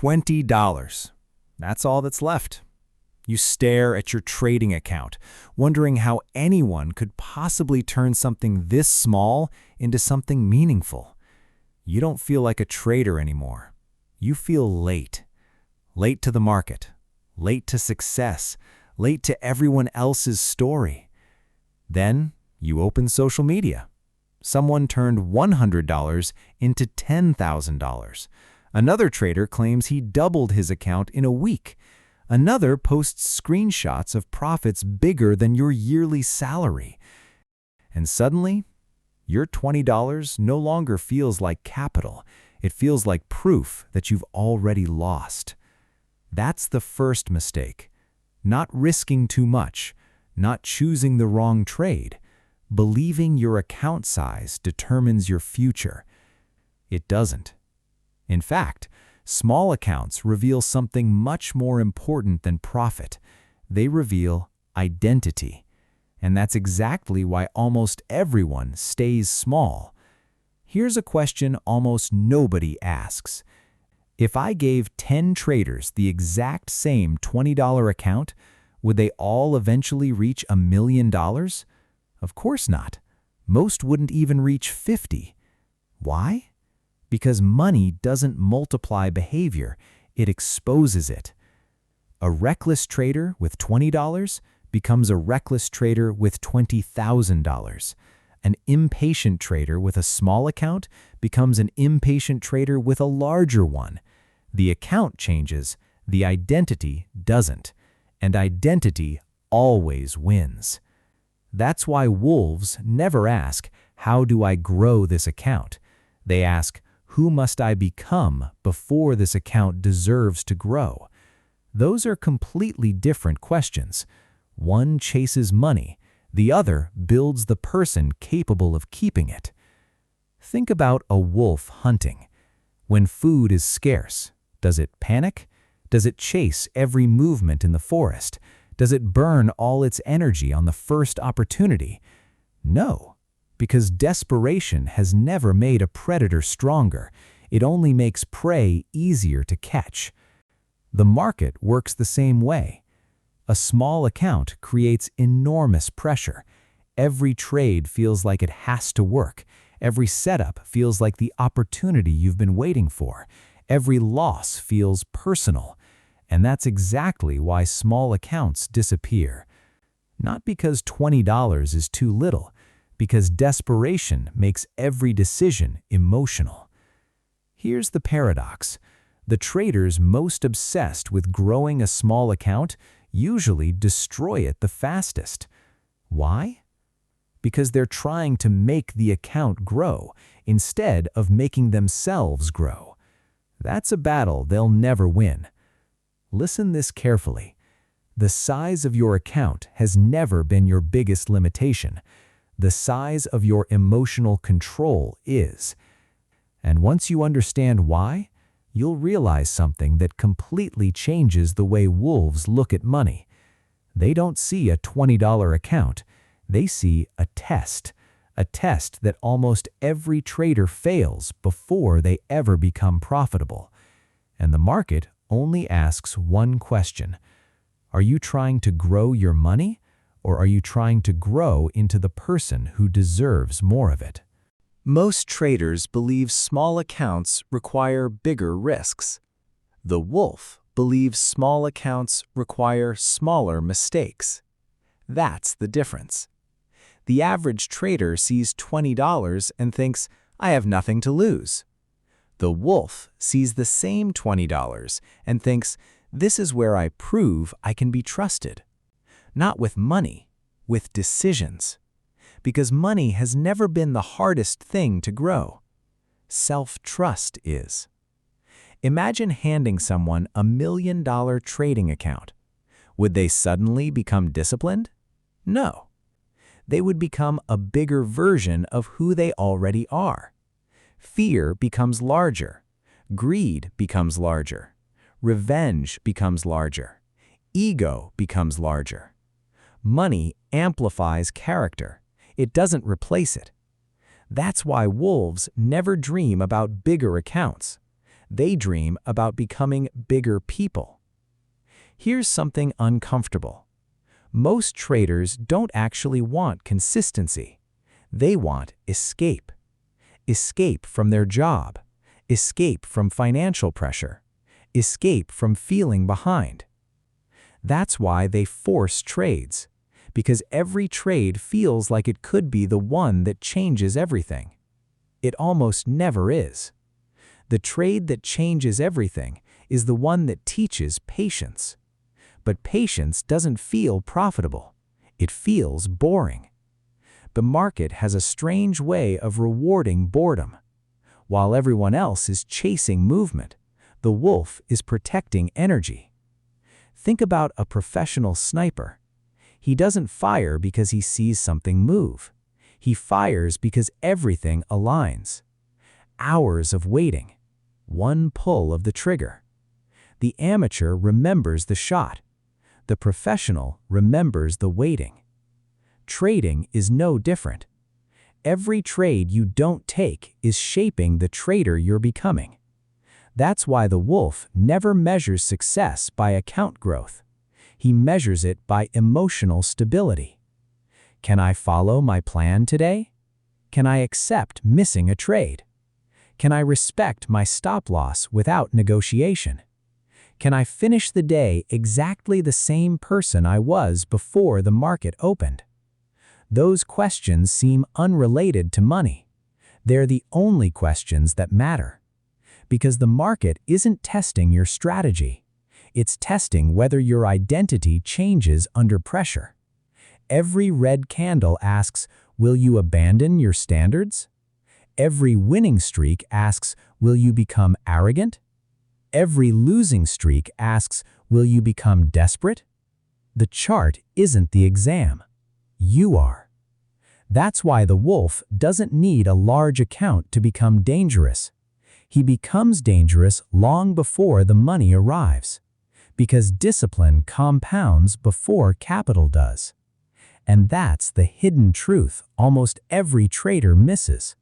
$20. That's all that's left. You stare at your trading account, wondering how anyone could possibly turn something this small into something meaningful. You don't feel like a trader anymore. You feel late. Late to the market. Late to success. Late to everyone else's story. Then you open social media. Someone turned $100 into $10,000. Another trader claims he doubled his account in a week. Another posts screenshots of profits bigger than your yearly salary. And suddenly, your $20 no longer feels like capital. It feels like proof that you've already lost. That's the first mistake. Not risking too much, not choosing the wrong trade, believing your account size determines your future. It doesn't. In fact, small accounts reveal something much more important than profit. They reveal identity. And that's exactly why almost everyone stays small. Here's a question almost nobody asks. If I gave 10 traders the exact same $20 account, would they all eventually reach $1 million? Of course not. Most wouldn't even reach 50. Why? Because money doesn't multiply behavior, it exposes it. A reckless trader with $20 becomes a reckless trader with $20,000. An impatient trader with a small account becomes an impatient trader with a larger one. The account changes, the identity doesn't, and identity always wins. That's why wolves never ask, "How do I grow this account?" They ask, "Who must I become before this account deserves to grow?" Those are completely different questions. One chases money, the other builds the person capable of keeping it. Think about a wolf hunting. When food is scarce, does it panic? Does it chase every movement in the forest? Does it burn all its energy on the first opportunity? No. Because desperation has never made a predator stronger. It only makes prey easier to catch. The market works the same way. A small account creates enormous pressure. Every trade feels like it has to work. Every setup feels like the opportunity you've been waiting for. Every loss feels personal. And that's exactly why small accounts disappear. Not because $20 is too little, because desperation makes every decision emotional. Here's the paradox. The traders most obsessed with growing a small account usually destroy it the fastest. Why? Because they're trying to make the account grow instead of making themselves grow. That's a battle they'll never win. Listen this carefully. The size of your account has never been your biggest limitation. The size of your emotional control is. And once you understand why, you'll realize something that completely changes the way wolves look at money. They don't see a $20 account. They see a test that almost every trader fails before they ever become profitable. And the market only asks one question. Are you trying to grow your money, or are you trying to grow into the person who deserves more of it? Most traders believe small accounts require bigger risks. The wolf believes small accounts require smaller mistakes. That's the difference. The average trader sees $20 and thinks, "I have nothing to lose." The wolf sees the same $20 and thinks, "This is where I prove I can be trusted." Not with money, with decisions. Because money has never been the hardest thing to grow. Self-trust is. Imagine handing someone a $1 million trading account. Would they suddenly become disciplined? No. They would become a bigger version of who they already are. Fear becomes larger. Greed becomes larger. Revenge becomes larger. Ego becomes larger. Money amplifies character. It doesn't replace it. That's why wolves never dream about bigger accounts. They dream about becoming bigger people. Here's something uncomfortable. Most traders don't actually want consistency. They want escape. Escape from their job. Escape from financial pressure. Escape from feeling behind. That's why they force trades, because every trade feels like it could be the one that changes everything. It almost never is. The trade that changes everything is the one that teaches patience. But patience doesn't feel profitable. It feels boring. The market has a strange way of rewarding boredom. While everyone else is chasing movement, the wolf is protecting energy. Think about a professional sniper. He doesn't fire because he sees something move. He fires because everything aligns. Hours of waiting. One pull of the trigger. The amateur remembers the shot. The professional remembers the waiting. Trading is no different. Every trade you don't take is shaping the trader you're becoming. That's why the wolf never measures success by account growth. He measures it by emotional stability. Can I follow my plan today? Can I accept missing a trade? Can I respect my stop loss without negotiation? Can I finish the day exactly the same person I was before the market opened? Those questions seem unrelated to money. They're the only questions that matter. Because the market isn't testing your strategy. It's testing whether your identity changes under pressure. Every red candle asks, will you abandon your standards? Every winning streak asks, will you become arrogant? Every losing streak asks, will you become desperate? The chart isn't the exam. You are. That's why the wolf doesn't need a large account to become dangerous. He becomes dangerous long before the money arrives. Because discipline compounds before capital does. And that's the hidden truth almost every trader misses.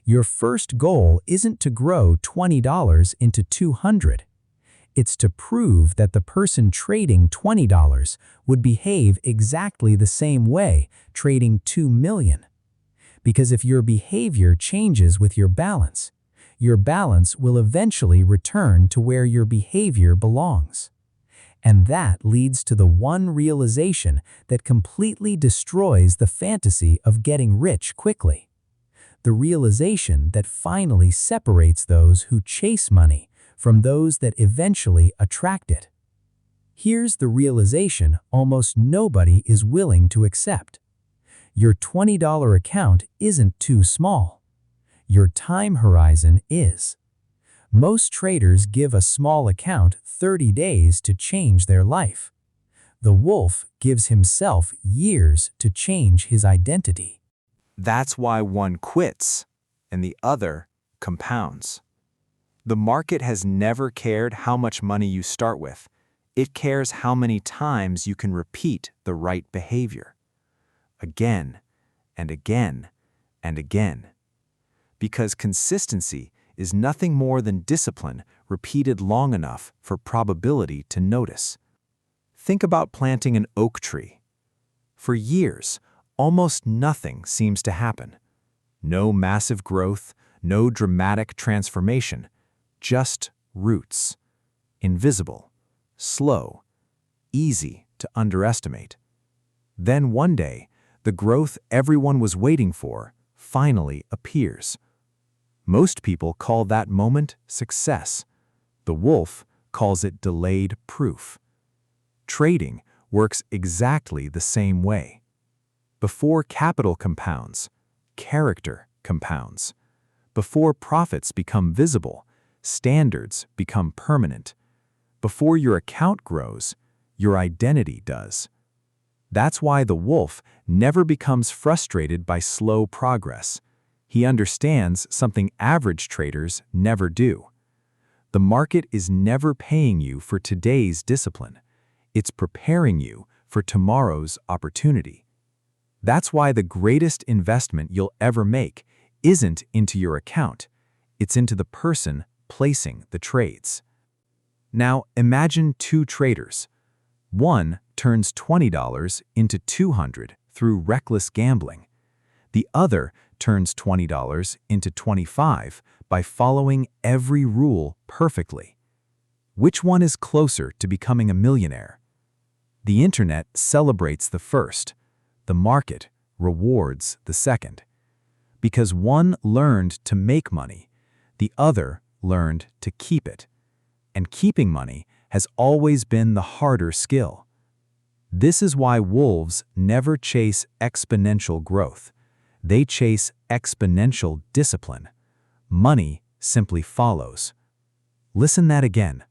Your first goal isn't to grow $20 into $200. It's to prove that the person trading $20 would behave exactly the same way trading $2 million. Because if your behavior changes with your balance will eventually return to where your behavior belongs. And that leads to the one realization that completely destroys the fantasy of getting rich quickly. The realization that finally separates those who chase money from those that eventually attract it. Here's the realization almost nobody is willing to accept. Your $20 account isn't too small. Your time horizon is. Most traders give a small account 30 days to change their life. The wolf gives himself years to change his identity. That's why one quits and the other compounds. The market has never cared how much money you start with. It cares how many times you can repeat the right behavior. Again and again and again. Because consistency is nothing more than discipline repeated long enough for probability to notice. Think about planting an oak tree. For years, almost nothing seems to happen. No massive growth, no dramatic transformation, just roots. Invisible, slow, easy to underestimate. Then one day, the growth everyone was waiting for finally appears. Most people call that moment success. The wolf calls it delayed proof. Trading works exactly the same way. Before capital compounds, character compounds. Before profits become visible, standards become permanent. Before your account grows, your identity does. That's why the wolf never becomes frustrated by slow progress. He understands something average traders never do. The market is never paying you for today's discipline. It's preparing you for tomorrow's opportunity. That's why the greatest investment you'll ever make isn't into your account. It's into the person placing the trades. Now, imagine two traders. One turns $20 into $200 through reckless gambling. The other turns $20 into $25 by following every rule perfectly. Which one is closer to becoming a millionaire? The internet celebrates the first. The market rewards the second. Because one learned to make money, the other learned to keep it. And keeping money has always been the harder skill. This is why wolves never chase exponential growth. They chase exponential discipline. Money simply follows. Listen that again.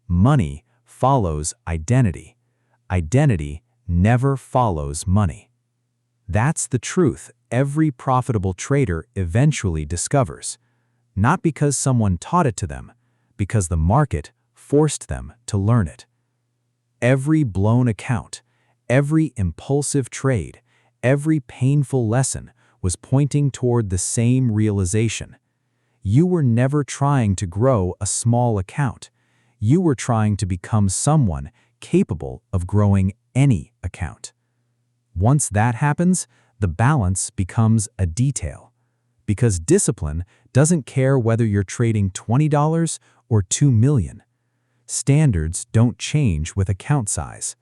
Money follows identity. Identity never follows money. That's the truth every profitable trader eventually discovers. Not because someone taught it to them, because the market forced them to learn it. Every blown account, every impulsive trade, every painful lesson was pointing toward the same realization. You were never trying to grow a small account. You were trying to become someone capable of growing any account. Once that happens, the balance becomes a detail. Because discipline doesn't care whether you're trading $20 or $2 million. Standards don't change with account size.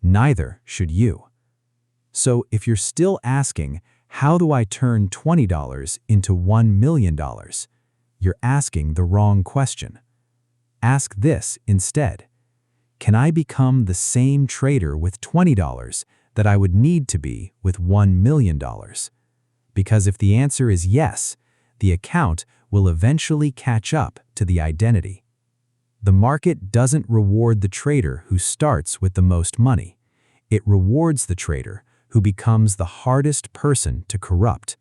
Neither should you. So if you're still asking, how do I turn $20 into $1 million? You're asking the wrong question. Ask this instead. Can I become the same trader with $20 that I would need to be with $1 million? Because if the answer is yes, the account will eventually catch up to the identity. The market doesn't reward the trader who starts with the most money. It rewards the trader who becomes the hardest person to corrupt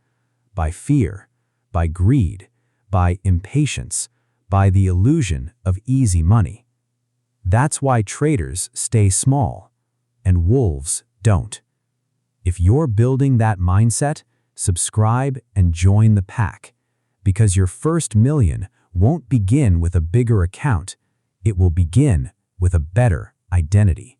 by fear, by greed, by impatience, by the illusion of easy money. That's why traders stay small and wolves don't. If you're building that mindset, subscribe and join the pack, because your first million won't begin with a bigger account. It will begin with a better identity.